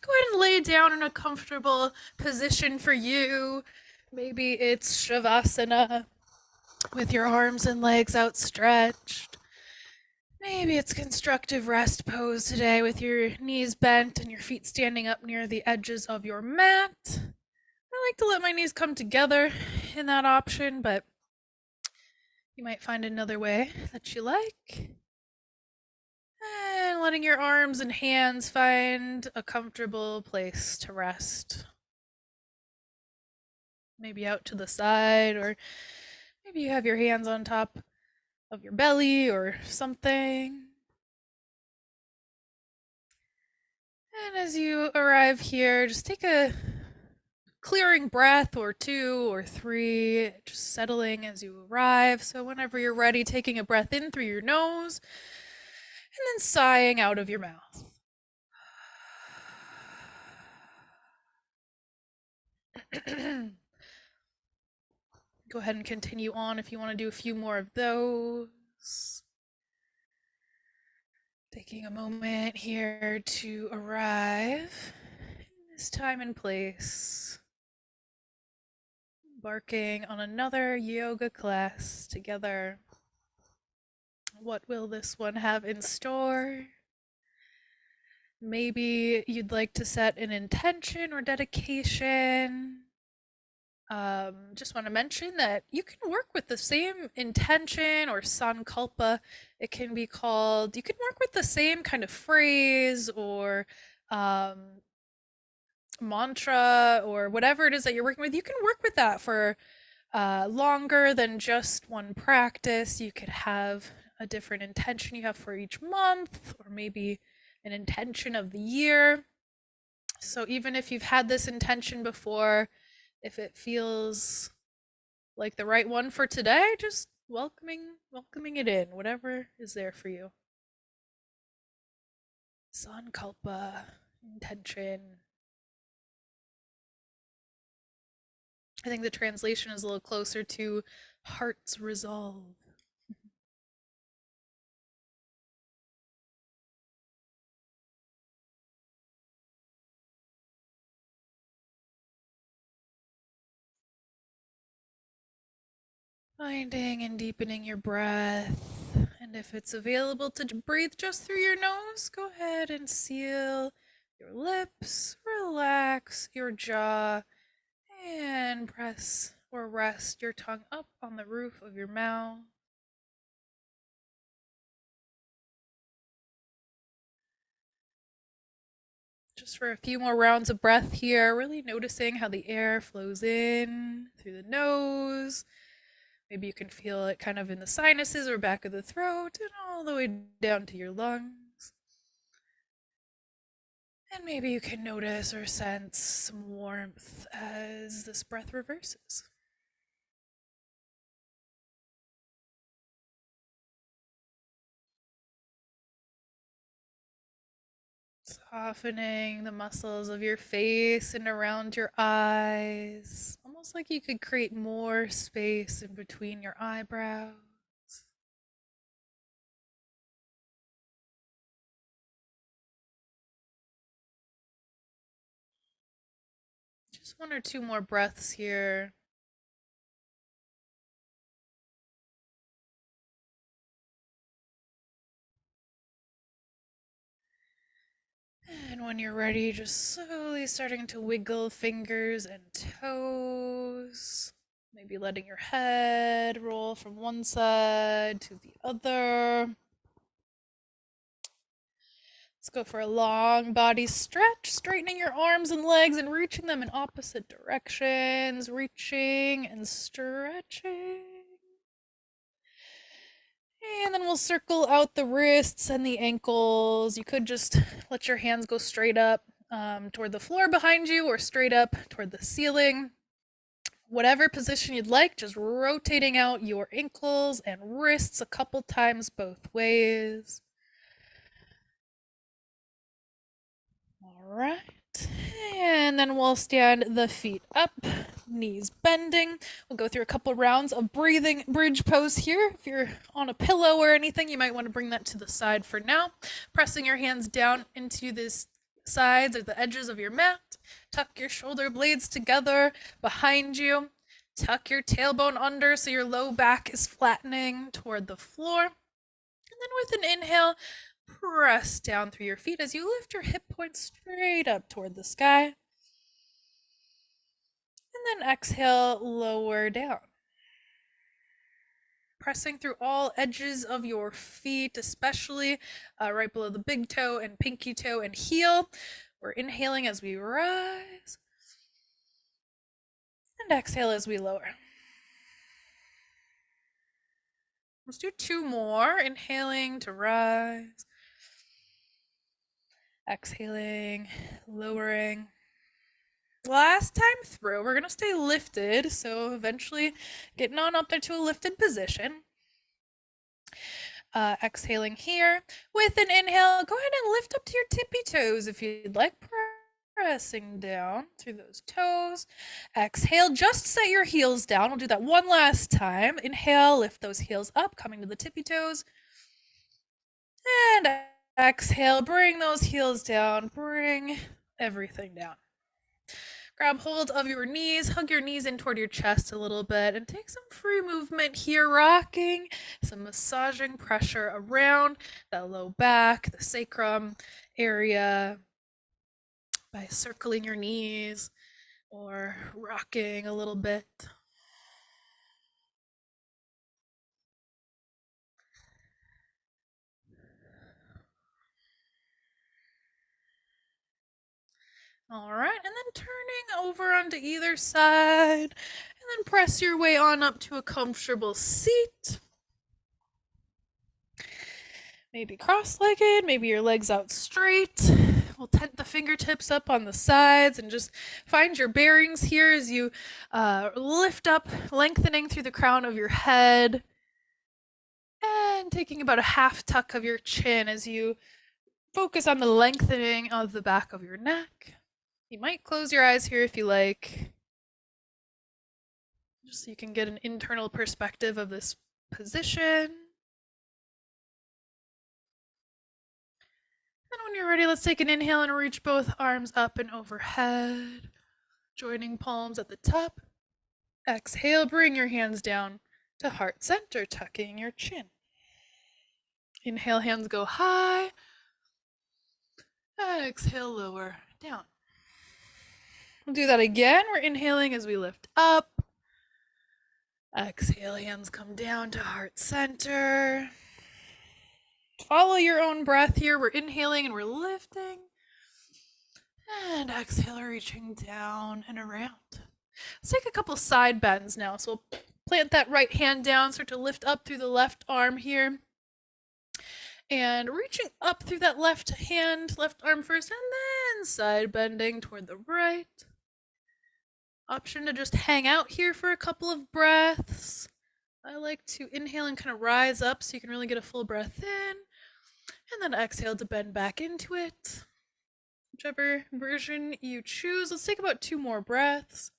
Go ahead and lay down in a comfortable position for you. Maybe it's Shavasana with your arms and legs outstretched. Maybe it's constructive rest pose today with your knees bent and your feet standing up near the edges of your mat. I like to let my knees come together in that option, but you might find another way that you like. And letting your arms and hands find a comfortable place to rest. Maybe out to the side, or maybe you have your hands on top of your belly or something. And as you arrive here, just take a clearing breath or 2 or 3, just settling as you arrive. So whenever you're ready, taking a breath in through your nose and then sighing out of your mouth. Go ahead and continue on if you want to do a few more of those. Taking a moment here to arrive in this time and place. Embarking on another yoga class together. What will this one have in store? Maybe you'd like to set an intention or dedication. Just want to mention that you can work with the same intention or sankalpa. It can be called, you can work with the same kind of phrase or mantra or whatever it is that you're working with. You can work with that for longer than just one practice. You could have a different intention you have for each month, or maybe an intention of the year. So even if you've had this intention before, if it feels like the right one for today, just welcoming it in, whatever is there for you. Sankalpa, intention. I think the translation is a little closer to heart's resolve. Finding and deepening your breath. And if it's available to breathe just through your nose, go ahead and seal your lips, relax your jaw, and press or rest your tongue up on the roof of your mouth. Just for a few more rounds of breath here, really noticing how the air flows in through the nose. Maybe you can feel it kind of in the sinuses or back of the throat and all the way down to your lungs. And maybe you can notice or sense some warmth as this breath reverses. Softening the muscles of your face and around your eyes. Almost like you could create more space in between your eyebrows. Just 1 or 2 more breaths here. And when you're ready, just slowly starting to wiggle fingers and toes. Maybe letting your head roll from one side to the other. Let's go for a long body stretch, straightening your arms and legs and reaching them in opposite directions. Reaching and stretching. And then we'll circle out the wrists and the ankles. You could just let your hands go straight up toward the floor behind you or straight up toward the ceiling. Whatever position you'd like, just rotating out your ankles and wrists a couple times both ways. All right. And then we'll stand the feet up, knees bending. We'll go through a couple rounds of breathing bridge pose here. If you're on a pillow or anything, you might want to bring that to the side for now. Pressing your hands down into this sides or the edges of your mat. Tuck your shoulder blades together behind you. Tuck your tailbone under so your low back is flattening toward the floor. And then with an inhale, press down through your feet as you lift your hip points straight up toward the sky. And then exhale, lower down. Pressing through all edges of your feet, especially right below the big toe and pinky toe and heel. We're inhaling as we rise. And exhale as we lower. Let's do 2 more. Inhaling to rise. Exhaling, lowering. Last time through, we're going to stay lifted, so eventually getting on up there to a lifted position. Exhaling here. With an inhale, go ahead and lift up to your tippy toes if you'd like. Pressing down through those toes. Exhale, just set your heels down. We'll do that one last time. Inhale, lift those heels up, coming to the tippy toes. And exhale, bring those heels down. Bring everything down. Grab hold of your knees, hug your knees in toward your chest a little bit, and take some free movement here, rocking, some massaging pressure around that low back, the sacrum area, by circling your knees or rocking a little bit. All right, and then turning over onto either side, and then press your way on up to a comfortable seat. Maybe cross-legged, maybe your legs out straight. We'll tent the fingertips up on the sides and just find your bearings here as you lift up, lengthening through the crown of your head, and taking about a half tuck of your chin as you focus on the lengthening of the back of your neck. You might close your eyes here if you like, just so you can get an internal perspective of this position. And when you're ready, let's take an inhale and reach both arms up and overhead, joining palms at the top. Exhale, bring your hands down to heart center, tucking your chin. Inhale, hands go high. Exhale, lower down. We'll do that again. We're inhaling as we lift up. Exhale, hands come down to heart center. Follow your own breath here. We're inhaling and we're lifting. And exhale, reaching down and around. Let's take a couple side bends now. So we'll plant that right hand down, start to lift up through the left arm here. And reaching up through that left hand, left arm first, and then side bending toward the right. Option to just hang out here for a couple of breaths. I like to inhale and kind of rise up so you can really get a full breath in. And then exhale to bend back into it. Whichever version you choose. Let's take about 2 more breaths.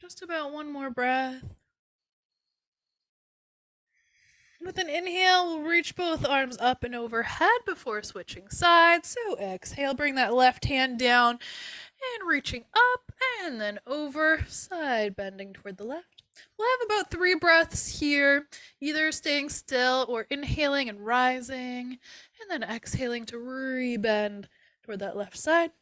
Just about 1 more breath. With an inhale, we'll reach both arms up and overhead before switching sides. So exhale, bring that left hand down and reaching up and then over, side bending toward the left. We'll have about 3 breaths here, either staying still or inhaling and rising, and then exhaling to re-bend toward that left side.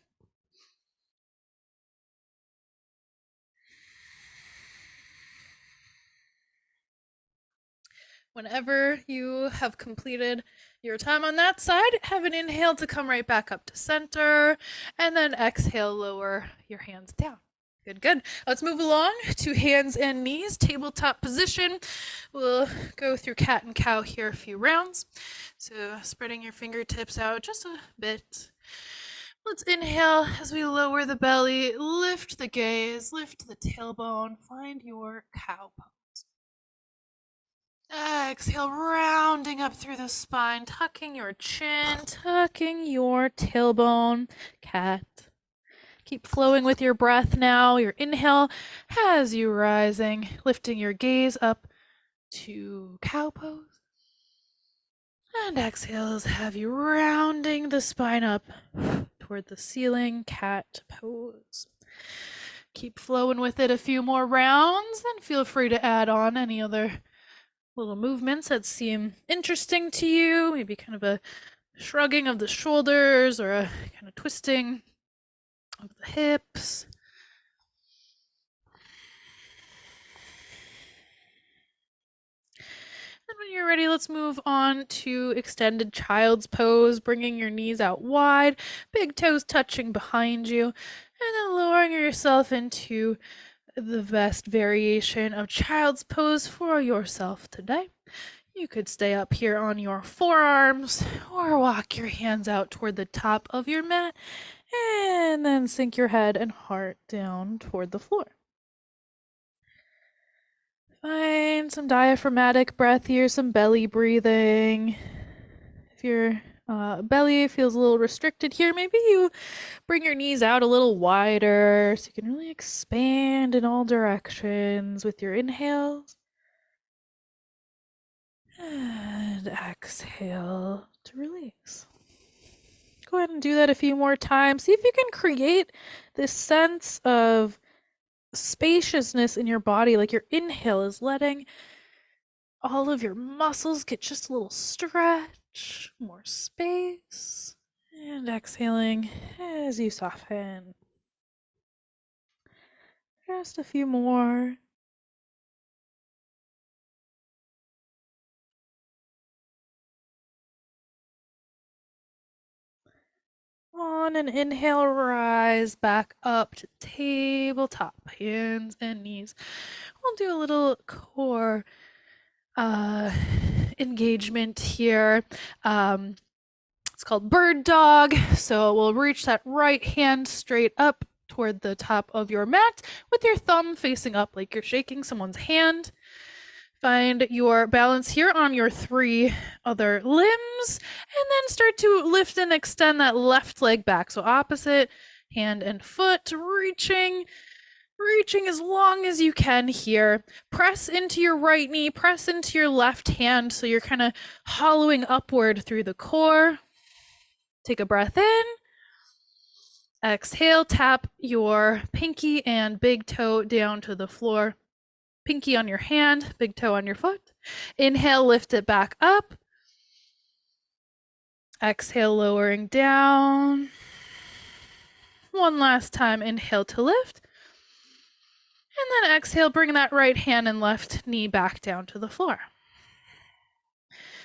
Whenever you have completed your time on that side, have an inhale to come right back up to center, and then exhale, lower your hands down. Good, good. Let's move along to hands and knees, tabletop position. We'll go through cat and cow here a few rounds. So spreading your fingertips out just a bit. Let's inhale as we lower the belly, lift the gaze, lift the tailbone, find your cow pose. Exhale, rounding up through the spine, tucking your chin, tucking your tailbone, cat. Keep flowing with your breath now. Your inhale has you rising, lifting your gaze up to cow pose. And exhales have you rounding the spine up toward the ceiling, cat pose. Keep flowing with it a few more rounds, and feel free to add on any other little movements that seem interesting to you. Maybe kind of a shrugging of the shoulders or a kind of twisting of the hips. And when you're ready, let's move on to extended child's pose, bringing your knees out wide, big toes touching behind you, and then lowering yourself into the best variation of child's pose for yourself today. You could stay up here on your forearms or walk your hands out toward the top of your mat and then sink your head and heart down toward the floor. Find some diaphragmatic breath here, some belly breathing. If your belly feels a little restricted here, maybe you bring your knees out a little wider so you can really expand in all directions with your inhales. And exhale to release. Go ahead and do that a few more times. See if you can create this sense of spaciousness in your body, like your inhale is letting all of your muscles get just a little stretch, more space, and exhaling as you soften. Just a few more. On an inhale, rise back up to tabletop, hands and knees. We'll do a little core engagement here. It's called bird dog. So we'll reach that right hand straight up toward the top of your mat with your thumb facing up like you're shaking someone's hand. Find your balance here on your 3 other limbs, and then start to lift and extend that left leg back. So opposite hand and foot, reaching as long as you can here. Press into your right knee, press into your left hand, so you're kind of hollowing upward through the core. Take a breath in. Exhale, tap your pinky and big toe down to the floor. Pinky on your hand, big toe on your foot. Inhale, lift it back up. Exhale, lowering down. One last time, inhale to lift. And then exhale, bring that right hand and left knee back down to the floor.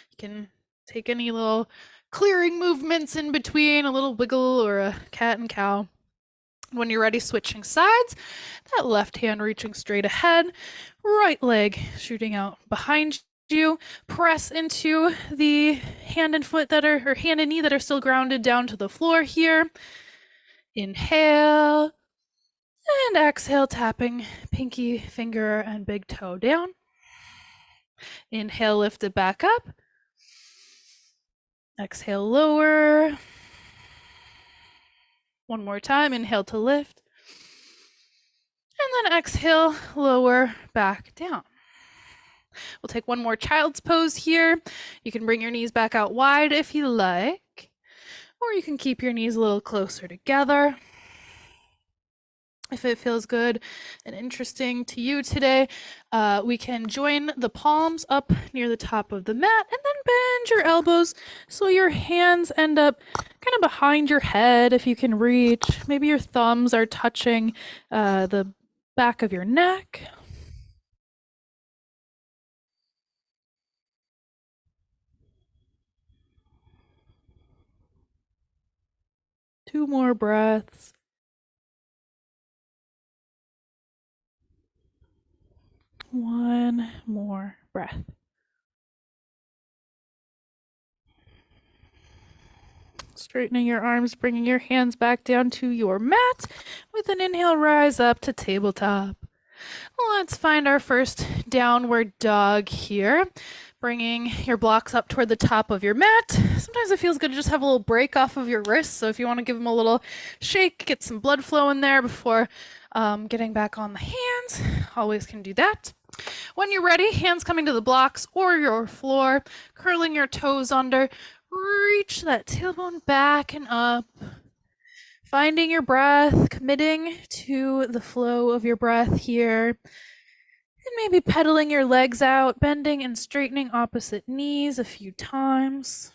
You can take any little clearing movements in between, a little wiggle or a cat and cow. When you're ready, switching sides, that left hand reaching straight ahead, right leg shooting out behind you. Press into the hand and foot that are, or hand and knee that are still grounded down to the floor here. Inhale and exhale, tapping pinky finger and big toe down. Inhale, lift it back up. Exhale, lower. One more time, inhale to lift. And then exhale, lower, back down. We'll take one more child's pose here. You can bring your knees back out wide if you like, or you can keep your knees a little closer together. If it feels good and interesting to you today, we can join the palms up near the top of the mat and then bend your elbows so your hands end up kind of behind your head if you can reach. Maybe your thumbs are touching the back of your neck. Two more breaths. One more breath. Straightening your arms, bringing your hands back down to your mat. With an inhale, rise up to tabletop. Let's find our first downward dog here. Bringing your blocks up toward the top of your mat. Sometimes it feels good to just have a little break off of your wrists. So if you want to give them a little shake, get some blood flow in there before getting back on the hands, always can do that. When you're ready, hands coming to the blocks or your floor, curling your toes under, reach that tailbone back and up. Finding your breath, committing to the flow of your breath here. And maybe pedaling your legs out, bending and straightening opposite knees a few times.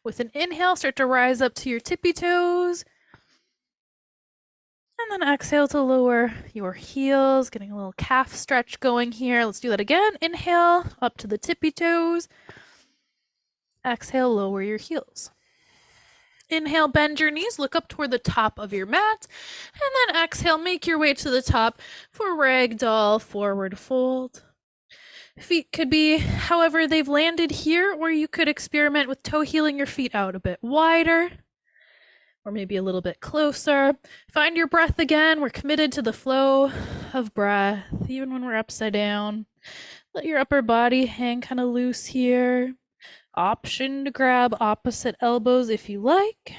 With an inhale, start to rise up to your tippy toes. And then exhale to lower your heels, getting a little calf stretch going here. Let's do that again. Inhale, up to the tippy toes. Exhale, lower your heels. Inhale, bend your knees, look up toward the top of your mat. And then exhale, make your way to the top for ragdoll forward fold. Feet could be however they've landed here, or you could experiment with toe heeling your feet out a bit wider, or maybe a little bit closer. Find your breath again. We're committed to the flow of breath, even when we're upside down. Let your upper body hang kind of loose here. Option to grab opposite elbows if you like.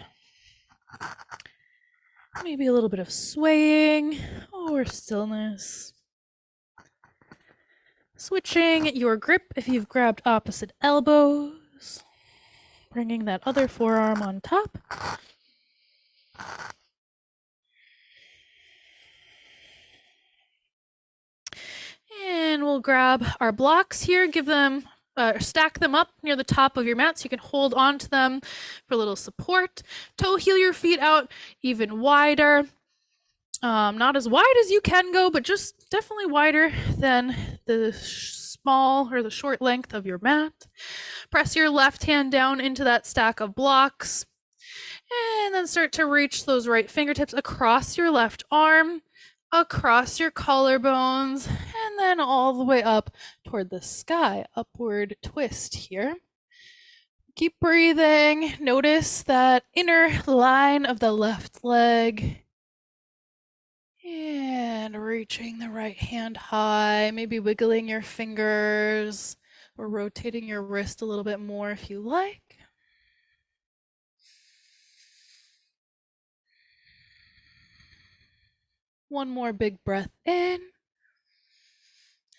Maybe a little bit of swaying or stillness. Switching your grip if you've grabbed opposite elbows. Bringing that other forearm on top. And we'll grab our blocks here, give them, stack them up near the top of your mat so you can hold on to them for a little support. Toe heel your feet out even wider. Not as wide as you can go, but just definitely wider than the small or the short length of your mat. Press your left hand down into that stack of blocks. And then start to reach those right fingertips across your left arm, across your collarbones, and then all the way up toward the sky. Upward twist here. Keep breathing. Notice that inner line of the left leg. And reaching the right hand high, maybe wiggling your fingers or rotating your wrist a little bit more if you like. One more big breath in.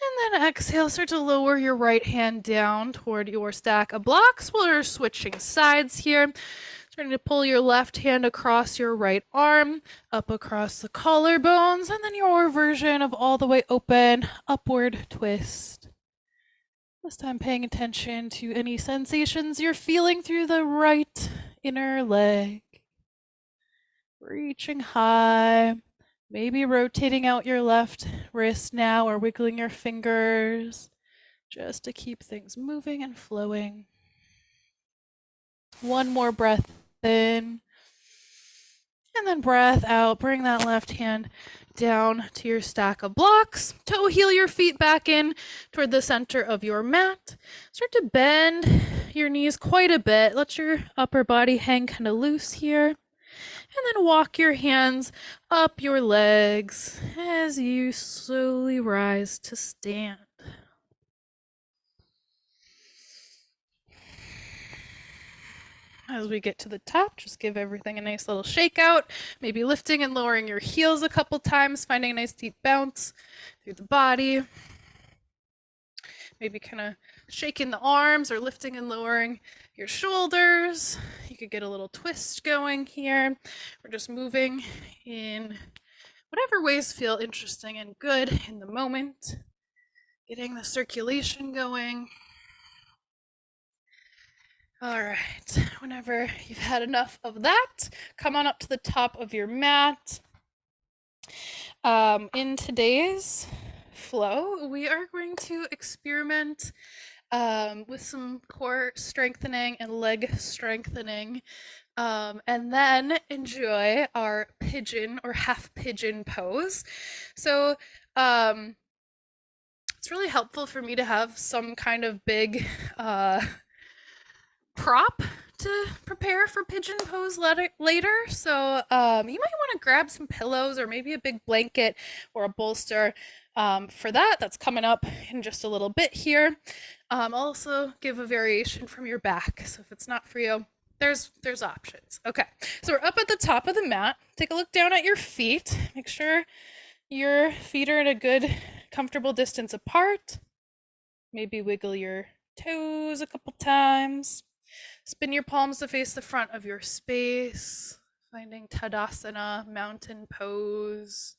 And then exhale, start to lower your right hand down toward your stack of blocks. We're switching sides here. Starting to pull your left hand across your right arm, up across the collarbones, and then your version of all the way open, upward twist. This time paying attention to any sensations you're feeling through the right inner leg. Reaching high, maybe rotating out your left wrist now or wiggling your fingers just to keep things moving and flowing. One more breath in. And then breath out. Bring that left hand down to your stack of blocks. Toe heel your feet back in toward the center of your mat. Start to bend your knees quite a bit. Let your upper body hang kind of loose here. And then walk your hands up your legs as you slowly rise to stand. As we get to the top, just give everything a nice little shake out, maybe lifting and lowering your heels a couple times, finding a nice deep bounce through the body. Maybe kind of shaking the arms or lifting and lowering your shoulders. You could get a little twist going here. We're just moving in whatever ways feel interesting and good in the moment. Getting the circulation going. All right, whenever you've had enough of that, come on up to the top of your mat. In today's flow, we are going to experiment with some core strengthening and leg strengthening, and then enjoy our pigeon or half pigeon pose. So it's really helpful for me to have some kind of big prop to prepare for pigeon pose later. So you might want to grab some pillows or maybe a big blanket or a bolster For that, that's coming up in just a little bit here. Also give a variation from your back. So if it's not for you, there's options. Okay, so we're up at the top of the mat. Take a look down at your feet. Make sure your feet are at a good, comfortable distance apart. Maybe wiggle your toes a couple times. Spin your palms to face the front of your space, finding Tadasana, mountain pose.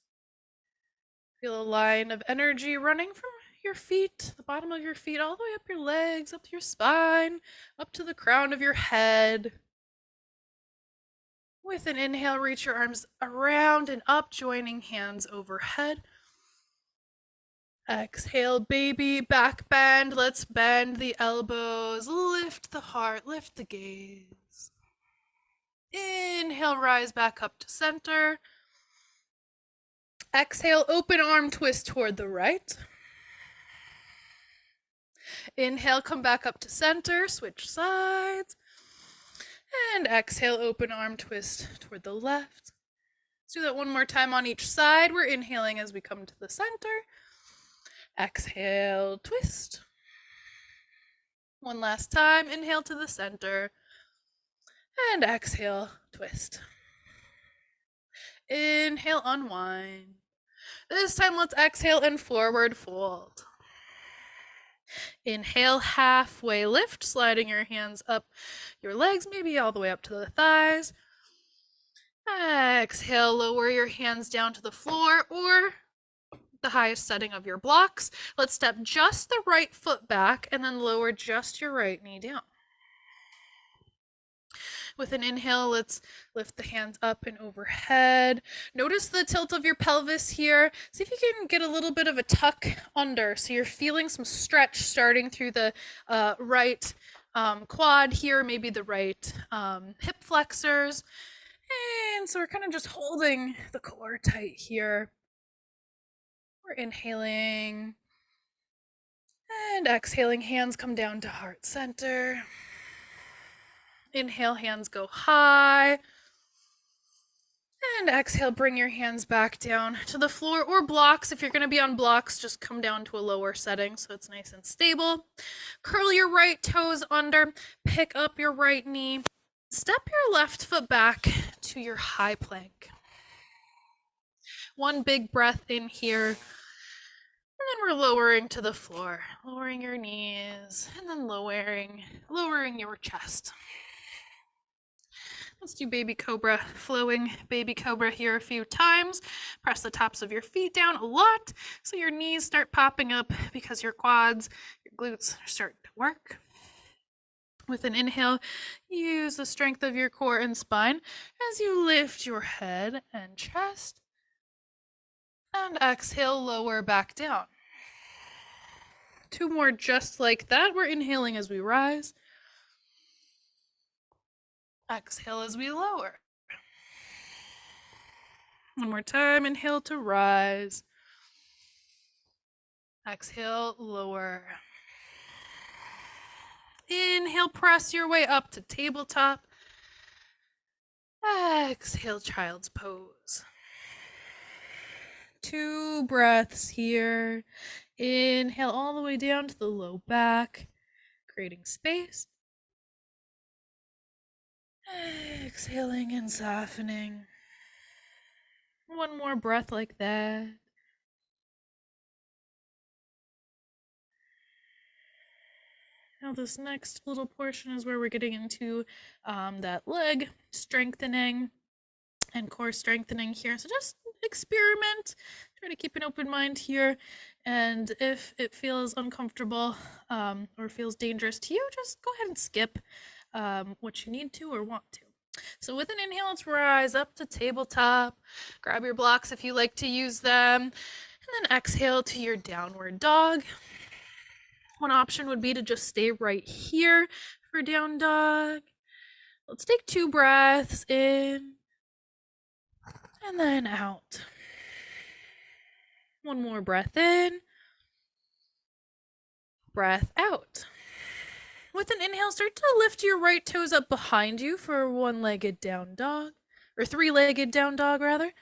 Feel a line of energy running from your feet, the bottom of your feet, all the way up your legs, up to your spine, up to the crown of your head. With an inhale, reach your arms around and up, joining hands overhead. Exhale, baby, back bend. Let's bend the elbows, lift the heart, lift the gaze. Inhale, rise back up to center. Exhale, open arm twist toward the right. Inhale, come back up to center, switch sides. And exhale, open arm twist toward the left. Let's do that one more time on each side. We're inhaling as we come to the center. Exhale, twist. One last time, inhale to the center. And exhale, twist. Inhale, unwind. This time, let's exhale and forward fold. Inhale, halfway lift, sliding your hands up your legs, maybe all the way up to the thighs. Exhale, lower your hands down to the floor or the highest setting of your blocks. Let's step just the right foot back and then lower just your right knee down. With an inhale, let's lift the hands up and overhead. Notice the tilt of your pelvis here. See if you can get a little bit of a tuck under. So you're feeling some stretch starting through the right quad here, maybe the right hip flexors. And so we're kind of just holding the core tight here. We're inhaling and exhaling. Hands come down to heart center. Inhale, hands go high. And exhale, bring your hands back down to the floor or blocks. If you're going to be on blocks, just come down to a lower setting so it's nice and stable. Curl your right toes under, pick up your right knee. Step your left foot back to your high plank. One big breath in here. And then we're lowering to the floor, lowering your knees, and then lowering your chest. Let's do baby cobra, flowing baby cobra here a few times. Press the tops of your feet down a lot so your knees start popping up because your quads, your glutes are starting to work. With an inhale, use the strength of your core and spine as you lift your head and chest. And exhale, lower back down. Two more just like that. We're inhaling as we rise. Exhale as we lower. One more time, inhale to rise. Exhale, lower. Inhale, press your way up to tabletop. Exhale, child's pose. 2 breaths here. Inhale all the way down to the low back, creating space. Exhaling and softening. One more breath like that. Now this next little portion is where we're getting into that leg strengthening and core strengthening here. So just experiment, try to keep an open mind here. And if it feels uncomfortable or feels dangerous to you, just go ahead and skip what you need to or want to. So with an inhale, let's rise up to tabletop. Grab your blocks if you like to use them. And then exhale to your downward dog. One option would be to just stay right here for down dog. Let's take 2 breaths in and then out. One more breath in, breath out. With an inhale, start to lift your right toes up behind you for one-legged down dog, or 3-legged down dog rather.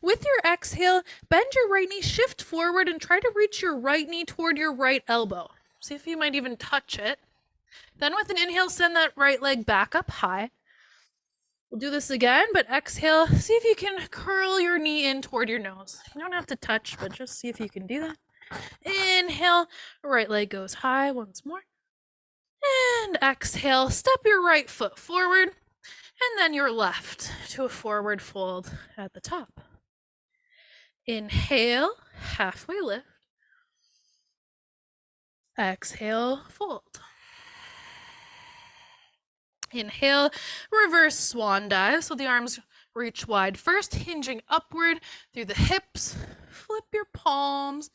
With your exhale, bend your right knee, shift forward, and try to reach your right knee toward your right elbow. See if you might even touch it. Then with an inhale, send that right leg back up high. We'll do this again, but exhale, see if you can curl your knee in toward your nose. You don't have to touch, but just see if you can do that. Inhale, right leg goes high once more. And exhale, step your right foot forward, and then your left to a forward fold at the top. Inhale, halfway lift. Exhale, fold. Inhale, reverse swan dive. So the arms reach wide first, hinging upward through the hips. Flip your palms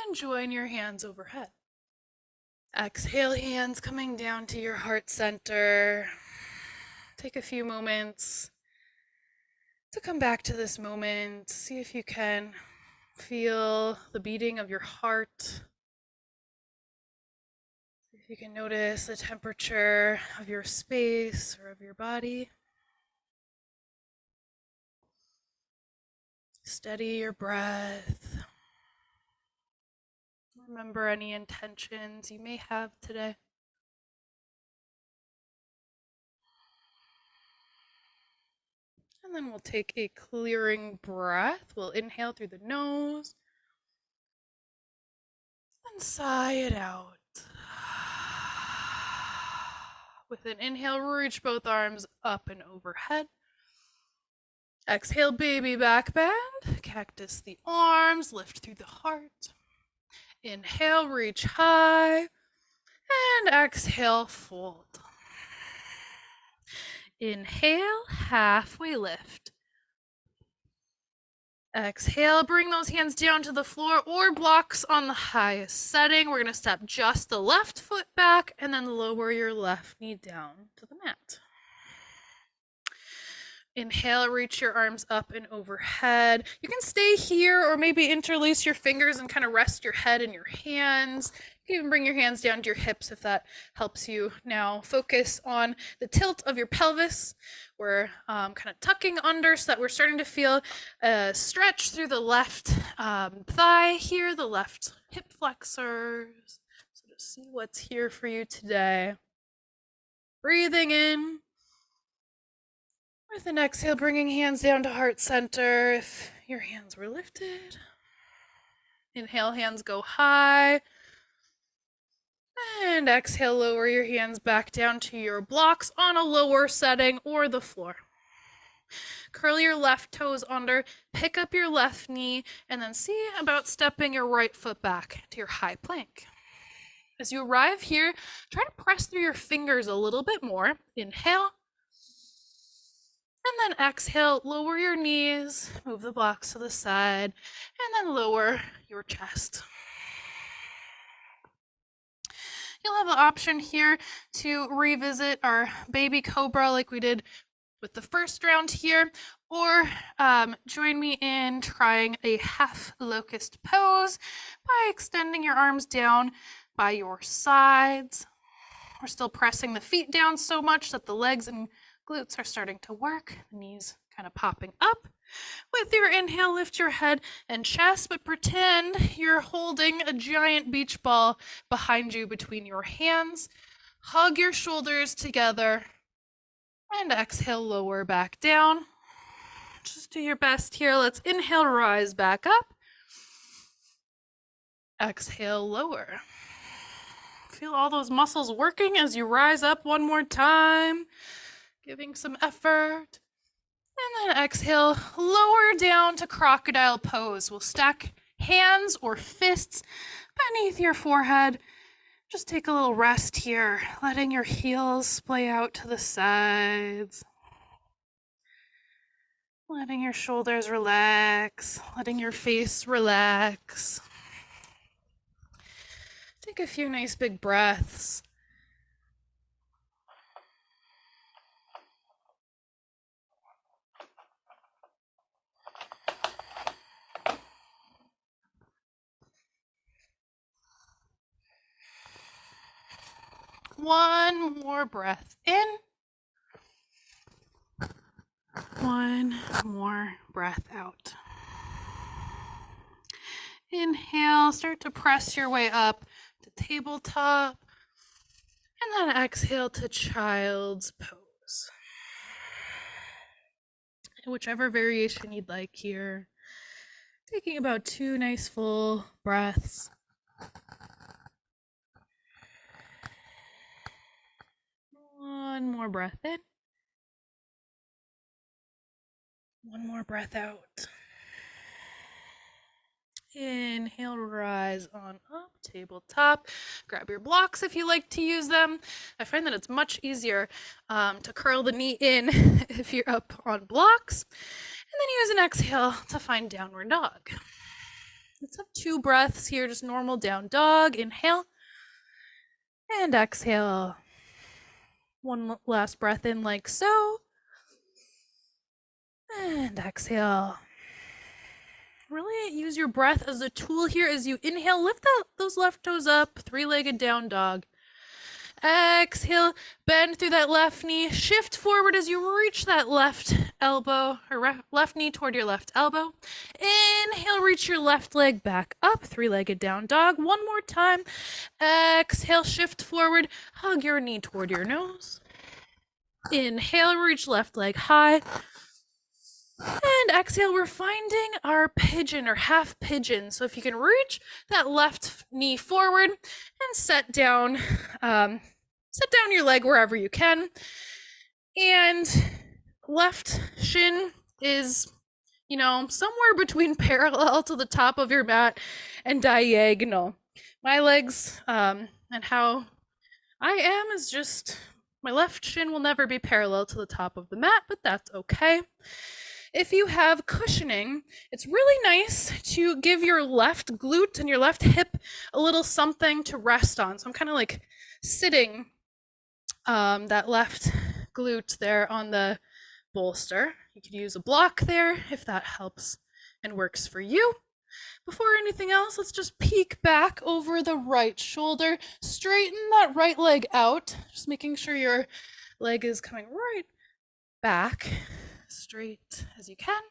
and join your hands overhead. Exhale, hands coming down to your heart center. Take a few moments to come back to this moment. See if you can feel the beating of your heart. See if you can notice the temperature of your space or of your body. Steady your breath. Remember any intentions you may have today. And then we'll take a clearing breath. We'll inhale through the nose and sigh it out. With an inhale, reach both arms up and overhead. Exhale, baby back bend. Cactus the arms, lift through the heart. Inhale, reach high. And exhale, fold. Inhale, halfway lift. Exhale, bring those hands down to the floor or blocks on the highest setting. We're going to step just the left foot back and then lower your left knee down to the mat. Inhale, reach your arms up and overhead. You can stay here or maybe interlace your fingers and kind of rest your head in your hands. You can even bring your hands down to your hips if that helps you. Now focus on the tilt of your pelvis. We're kind of tucking under so that we're starting to feel a stretch through the left thigh here, the left hip flexors. So just see what's here for you today. Breathing in. With an exhale, bringing hands down to heart center if your hands were lifted. Inhale, hands go high. And exhale, lower your hands back down to your blocks on a lower setting or the floor. Curl your left toes under, pick up your left knee, and then see about stepping your right foot back to your high plank. As you arrive here, try to press through your fingers a little bit more. Inhale. And then exhale, lower your knees, move the blocks to the side, and then lower your chest. You'll have the option here to revisit our baby cobra like we did with the first round here, or join me in trying a half locust pose by extending your arms down by your sides. We're still pressing the feet down so much that the legs and glutes are starting to work, the knees kind of popping up. With your inhale, lift your head and chest, but pretend you're holding a giant beach ball behind you between your hands. Hug your shoulders together and exhale, lower back down. Just do your best here. Let's inhale, rise back up. Exhale, lower. Feel all those muscles working as you rise up one more time. Giving some effort. And then exhale, lower down to crocodile pose. We'll stack hands or fists beneath your forehead. Just take a little rest here, letting your heels splay out to the sides. Letting your shoulders relax, letting your face relax. Take a few nice big breaths. One more breath in. One more breath out. Inhale, start to press your way up to tabletop. And then exhale to child's pose. Whichever variation you'd like here. Taking about 2 nice full breaths. One more breath in. One more breath out. Inhale, rise on up, tabletop. Grab your blocks if you like to use them. I find that it's much easier to curl the knee in if you're up on blocks. And then use an exhale to find downward dog. Let's have 2 breaths here, just normal down dog. Inhale and exhale. One last breath in like so. And exhale. Really use your breath as a tool here as you inhale. Lift those left toes up, 3-legged down dog. Exhale, bend through that left knee. Shift forward as you reach that left elbow or left knee toward your left elbow. Inhale, reach your left leg back up, 3-legged down dog. One more time. Exhale, shift forward, hug your knee toward your nose. Inhale, reach left leg high. And exhale, we're finding our pigeon or half pigeon. So if you can reach that left knee forward and set down your leg wherever you can. And left shin is, somewhere between parallel to the top of your mat and diagonal. My legs and how I am is just, my left shin will never be parallel to the top of the mat, but that's okay. If you have cushioning, it's really nice to give your left glute and your left hip a little something to rest on. So I'm kind of like sitting that left glute there on the bolster. You could use a block there if that helps and works for you. Before anything else, let's just peek back over the right shoulder. Straighten that right leg out, just making sure your leg is coming right back, straight as you can.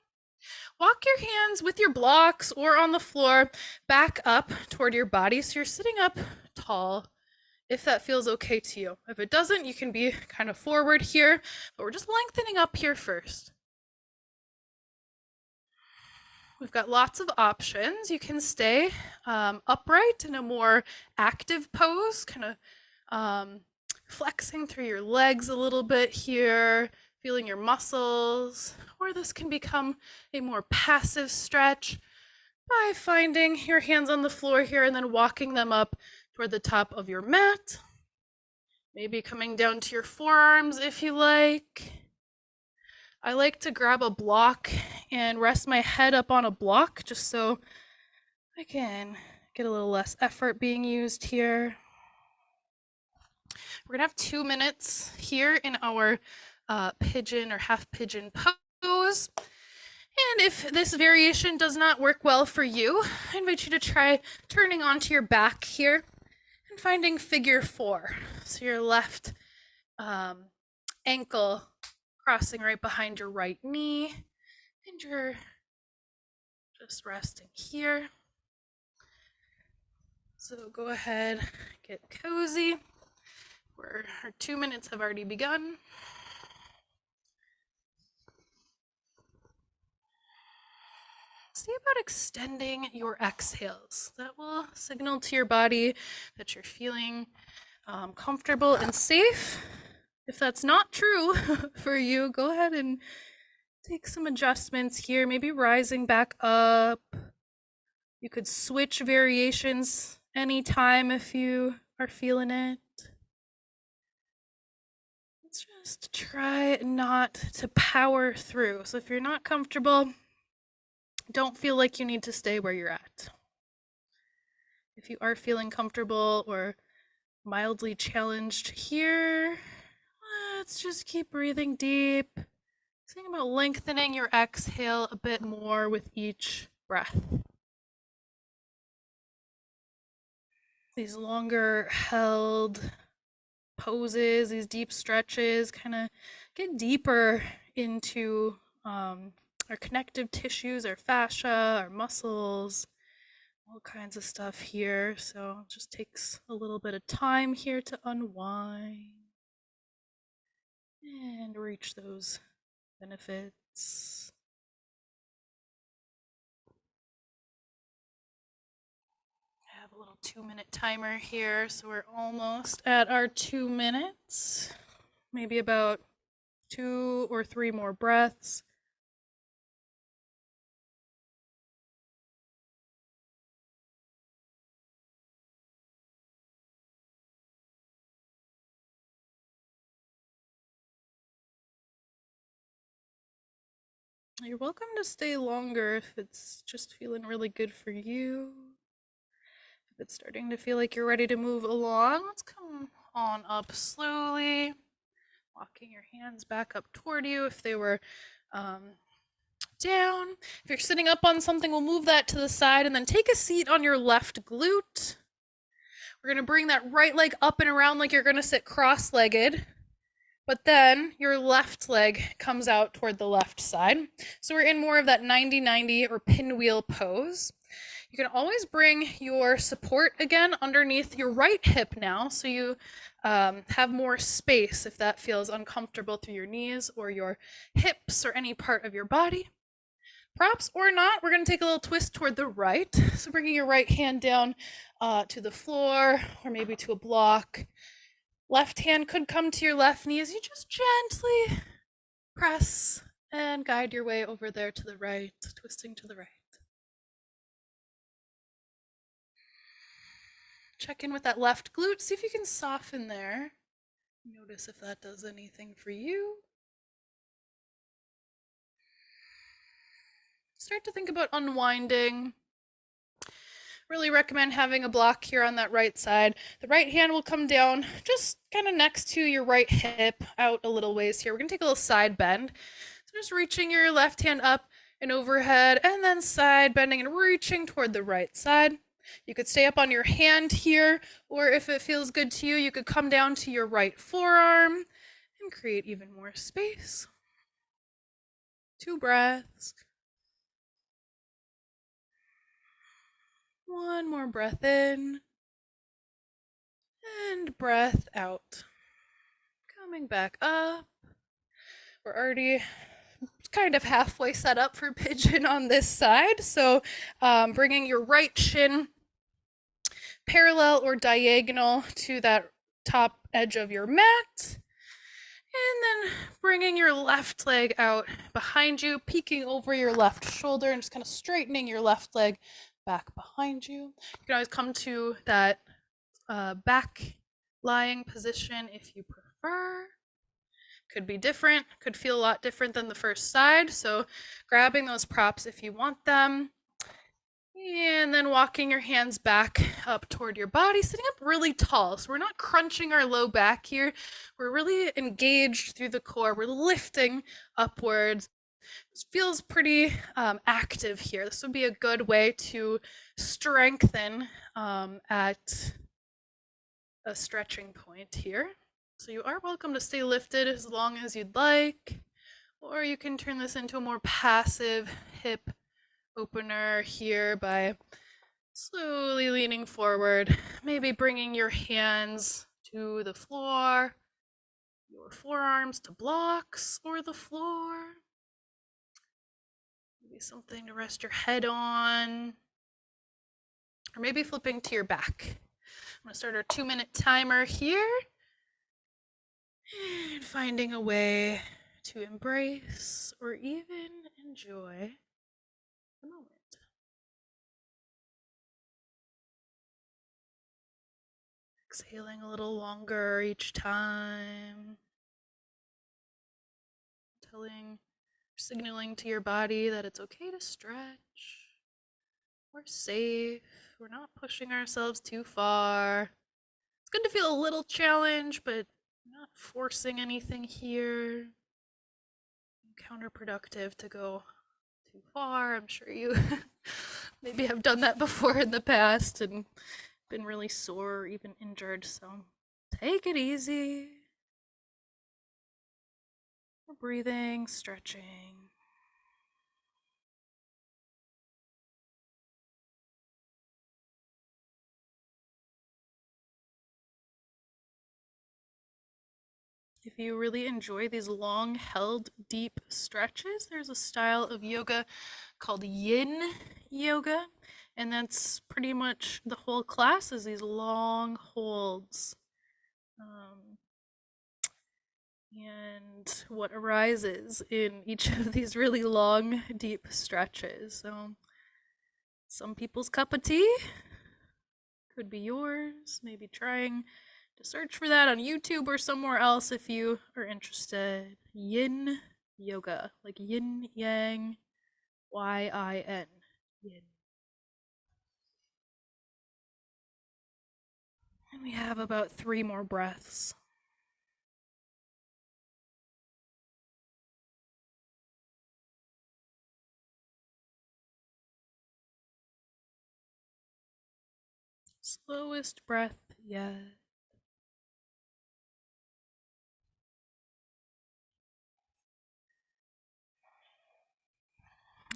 Walk your hands with your blocks or on the floor back up toward your body so you're sitting up tall if that feels okay to you. If it doesn't, you can be kind of forward here, but we're just lengthening up here first. We've got lots of options. You can stay upright in a more active pose, kind of flexing through your legs a little bit here, feeling your muscles, or this can become a more passive stretch by finding your hands on the floor here and then walking them up toward the top of your mat. Maybe coming down to your forearms if you like. I like to grab a block and rest my head up on a block just so I can get a little less effort being used here. We're gonna have 2 minutes here in our pigeon or half pigeon pose. And if this variation does not work well for you, I invite you to try turning onto your back here and finding figure 4. So your left ankle crossing right behind your right knee, and you're just resting here. So go ahead, get cozy. Our 2 minutes have already begun. See about extending your exhales. That will signal to your body that you're feeling comfortable and safe. If that's not true for you, go ahead and take some adjustments here, maybe rising back up. You could switch variations anytime if you are feeling it. Let's just try not to power through. So if you're not comfortable, don't feel like you need to stay where you're at. If you are feeling comfortable or mildly challenged here, let's just keep breathing deep. Think about lengthening your exhale a bit more with each breath. These longer held poses, these deep stretches, kind of get deeper into our connective tissues, our fascia, our muscles, all kinds of stuff here. So it just takes a little bit of time here to unwind and reach those benefits. I have a little 2-minute timer here, so we're almost at our 2 minutes. Maybe about 2 or 3 more breaths. You're welcome to stay longer if it's just feeling really good for you. If it's starting to feel like you're ready to move along, let's come on up slowly, walking your hands back up toward you if they were down. If you're sitting up on something, we'll move that to the side and then take a seat on your left glute. We're going to bring that right leg up and around like you're going to sit cross-legged. But then your left leg comes out toward the left side. So we're in more of that 90-90 or pinwheel pose. You can always bring your support again underneath your right hip now, so you have more space if that feels uncomfortable through your knees or your hips or any part of your body. Props or not, we're going to take a little twist toward the right. So bringing your right hand down to the floor or maybe to a block. Left hand could come to your left knee as you just gently press and guide your way over there to the right, twisting to the right. Check in with that left glute, see if you can soften there. Notice if that does anything for you. Start to think about unwinding. Really recommend having a block here on that right side. The right hand will come down just kind of next to your right hip, out a little ways here. We're going to take a little side bend. So just reaching your left hand up and overhead, and then side bending and reaching toward the right side. You could stay up on your hand here, or if it feels good to you, you could come down to your right forearm and create even more space. 2 breaths. 1 more breath in and breath out. Coming back up. We're already kind of halfway set up for pigeon on this side. So bringing your right shin parallel or diagonal to that top edge of your mat. And then bringing your left leg out behind you, peeking over your left shoulder and just kind of straightening your left leg back behind you. You can always come to that back lying position if you prefer. Could be different, could feel a lot different than the first side. So grabbing those props if you want them. And then walking your hands back up toward your body, sitting up really tall. So we're not crunching our low back here. We're really engaged through the core. We're lifting upwards. This feels pretty active here. This would be a good way to strengthen at a stretching point here. So you are welcome to stay lifted as long as you'd like, or you can turn this into a more passive hip opener here by slowly leaning forward, maybe bringing your hands to the floor, your forearms to blocks or the floor. Maybe something to rest your head on, or maybe flipping to your back. I'm going to start our 2-minute timer here and finding a way to embrace or even enjoy the moment. Exhaling a little longer each time. Signaling to your body that it's okay to stretch. We're safe. We're not pushing ourselves too far. It's good to feel a little challenge, but not forcing anything here. Counterproductive to go too far. I'm sure you maybe have done that before in the past and been really sore or even injured, so take it easy. We're breathing, stretching. If you really enjoy these long held deep stretches, there's a style of yoga called yin yoga, and that's pretty much the whole class is these long holds. Um, and what arises in each of these really long, deep stretches. So, some people's cup of tea could be yours. Maybe trying to search for that on YouTube or somewhere else if you are interested. Yin yoga, like yin yang, yin. Yin. And we have about 3 more breaths. Slowest breath yet.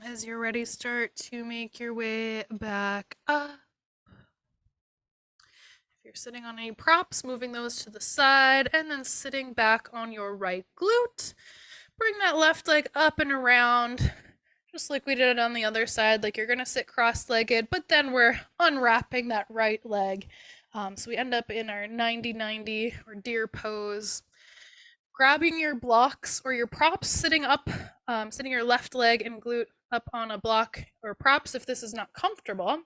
As you're ready, start to make your way back up. If you're sitting on any props, moving those to the side, and then sitting back on your right glute. Bring that left leg up and around, just like we did it on the other side. Like you're gonna sit cross-legged, but then we're unwrapping that right leg. So we end up in our 90-90 or deer pose. Grabbing your blocks or your props, sitting up, sitting your left leg and glute up on a block or props if this is not comfortable.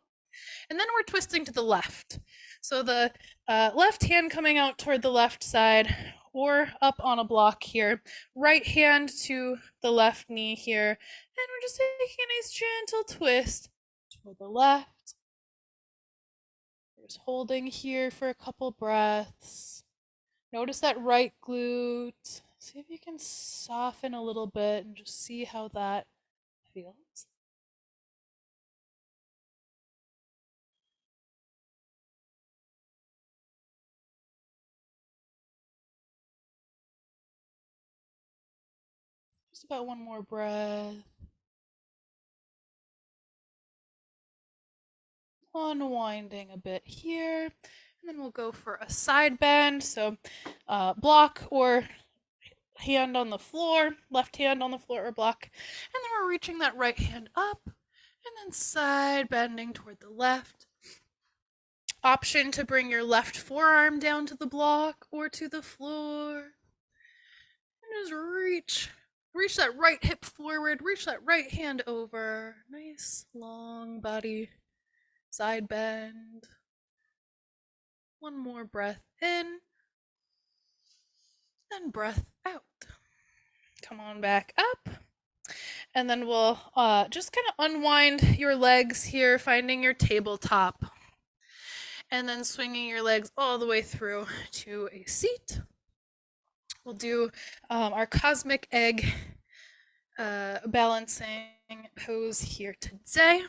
And then we're twisting to the left. So the left hand coming out toward the left side or up on a block here. Right hand to the left knee here. And we're just taking a nice gentle twist to the left. Just holding here for a couple breaths. Notice that right glute. See if you can soften a little bit and just see how that feels. Just about one more breath. Unwinding a bit here. And then we'll go for a side bend. So block or hand on the floor, left hand on the floor or block. And then we're reaching that right hand up and then side bending toward the left. Option to bring your left forearm down to the block or to the floor. And just reach that right hip forward, reach that right hand over. Nice long body side bend. One more breath in, then breath out. Come on back up. And then we'll just kind of unwind your legs here, finding your tabletop. And then swinging your legs all the way through to a seat. We'll do our cosmic egg balancing pose here today.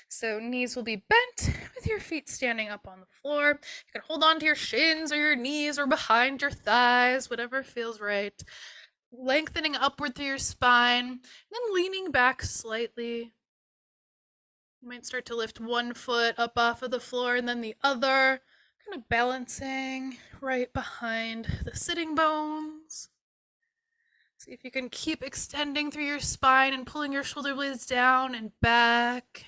So knees will be bent with your feet standing up on the floor. You can hold on to your shins or your knees or behind your thighs, whatever feels right. Lengthening upward through your spine, and then leaning back slightly. You might start to lift one foot up off of the floor and then the other, kind of balancing right behind the sitting bones. See if you can keep extending through your spine and pulling your shoulder blades down and back.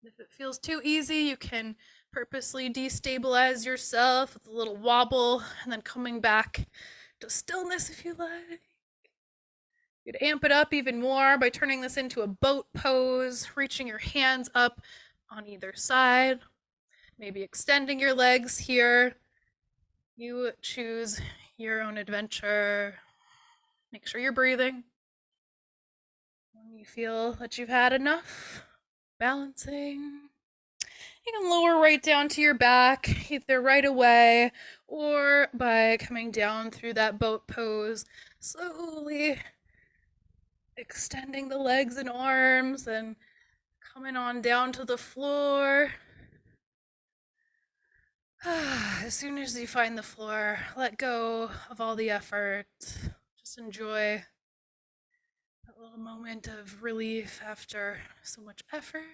If it feels too easy, you can purposely destabilize yourself with a little wobble and then coming back to stillness if you like. You could amp it up even more by turning this into a boat pose, reaching your hands up on either side, maybe extending your legs here. You choose your own adventure. Make sure you're breathing. When you feel that you've had enough, balancing. You can lower right down to your back, either right away or by coming down through that boat pose, slowly extending the legs and arms and coming on down to the floor. As soon as you find the floor, let go of all the effort. Just enjoy that little moment of relief after so much effort.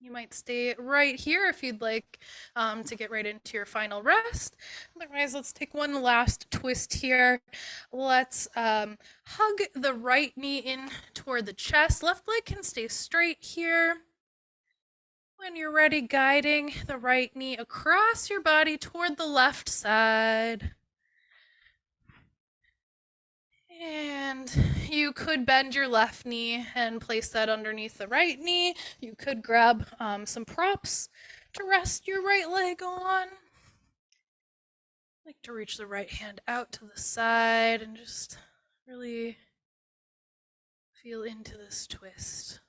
You might stay right here if you'd like to get right into your final rest. Otherwise, let's take one last twist here. Let's hug the right knee in toward the chest. Left leg can stay straight here. When you're ready, guiding the right knee across your body toward the left side. And you could bend your left knee and place that underneath the right knee. You could grab some props to rest your right leg on. I like to reach the right hand out to the side and just really feel into this twist.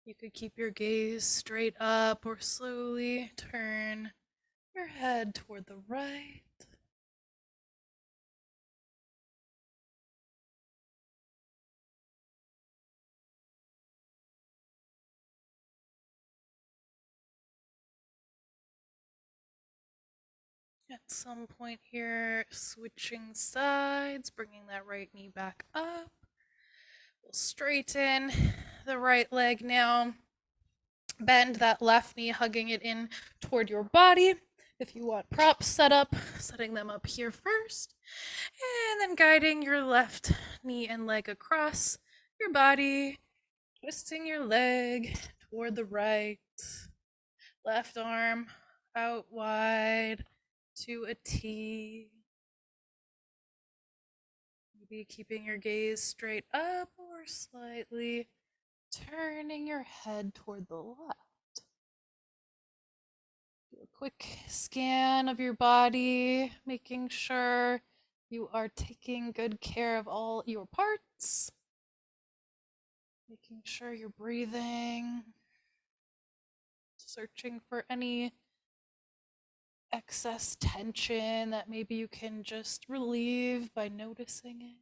You could keep your gaze straight up or slowly turn your head toward the right. At some point here, switching sides, bringing that right knee back up. We'll straighten the right leg now. Bend that left knee, hugging it in toward your body. If you want props set up, setting them up here first. And then guiding your left knee and leg across your body, twisting your leg toward the right. Left arm out wide to a T. Maybe keeping your gaze straight up or slightly turning your head toward the left. Do a quick scan of your body, making sure you are taking good care of all your parts. Making sure you're breathing. Searching for any excess tension that maybe you can just relieve by noticing it.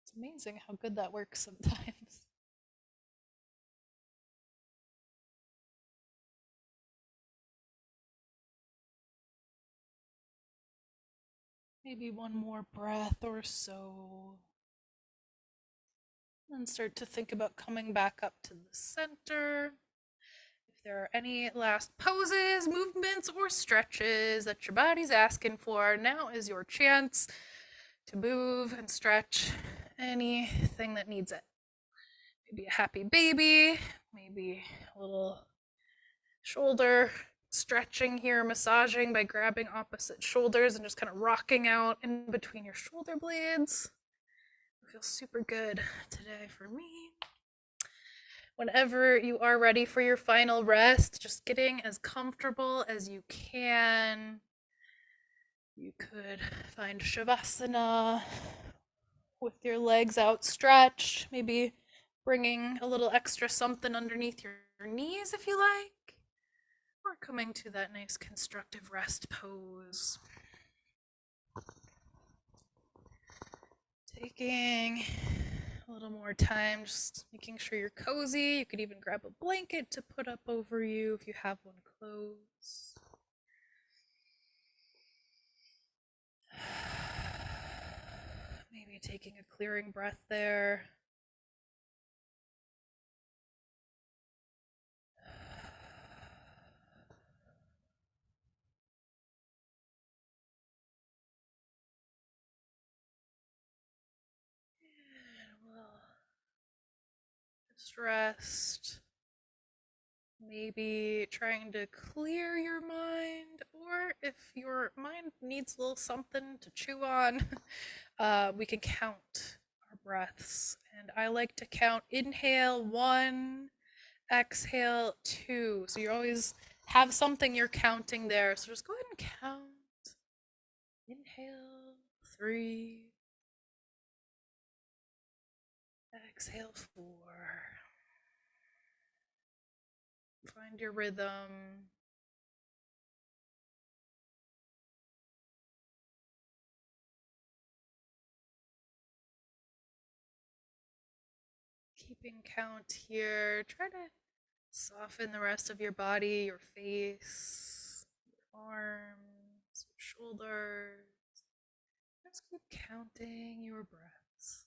It's amazing how good that works sometimes. Maybe one more breath or so. And start to think about coming back up to the center. If there are any last poses, movements, or stretches that your body's asking for, now is your chance to move and stretch anything that needs it. Maybe a happy baby, maybe a little shoulder stretching here, massaging by grabbing opposite shoulders and just kind of rocking out in between your shoulder blades. It feels super good today for me. Whenever you are ready for your final rest, just getting as comfortable as you can. You could find Shavasana with your legs outstretched, maybe bringing a little extra something underneath your knees if you like, or coming to that nice constructive rest pose. Taking a little more time, just making sure you're cozy. You could even grab a blanket to put up over you if you have one close. Maybe taking a clearing breath there. And we'll just rest. Maybe trying to clear your mind, or if your mind needs a little something to chew on, we can count our breaths. And I like to count inhale 1, exhale 2. So you always have something you're counting there. So just go ahead and count. Inhale 3, exhale 4. Find your rhythm. Keeping count here. Try to soften the rest of your body, your face, your arms, your shoulders. Just keep counting your breaths.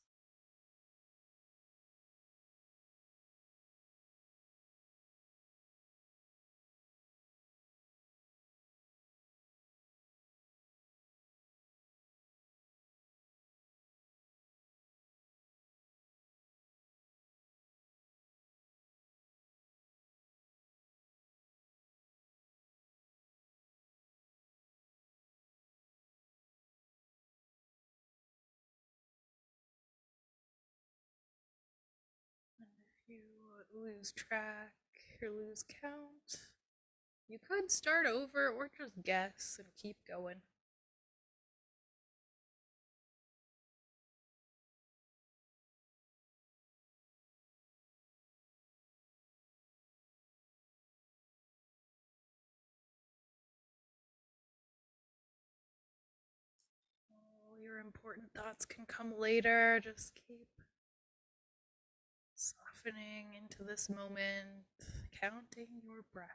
You lose track or lose count, you could start over or just guess and keep going. All your important thoughts can come later. Just keep softening into this moment, counting your breath.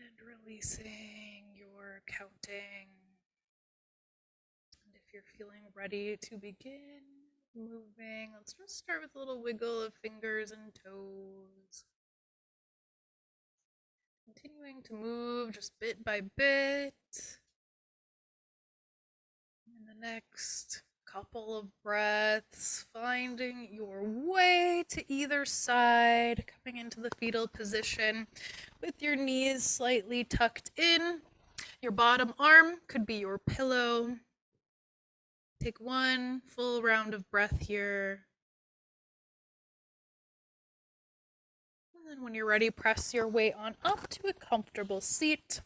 And releasing your counting. And if you're feeling ready to begin moving, let's just start with a little wiggle of fingers and toes. Continuing to move just bit by bit. In the next couple of breaths, finding your way to either side, coming into the fetal position with your knees slightly tucked in. Your bottom arm could be your pillow. Take one full round of breath here. And then when you're ready, press your way on up to a comfortable seat.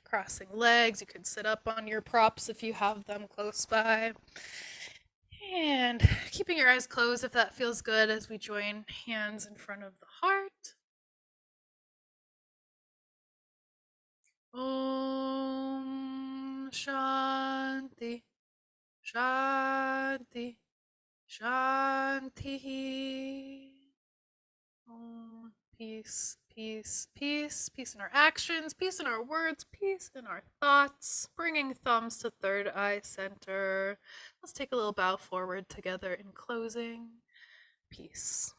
Crossing legs, you could sit up on your props if you have them close by. And keeping your eyes closed if that feels good as we join hands in front of the heart. Om Shanti, Shanti, Shanti. Om. Peace, peace, peace. Peace in our actions, peace in our words, peace in our thoughts. Bringing thumbs to third eye center. Let's take a little bow forward together in closing. Peace.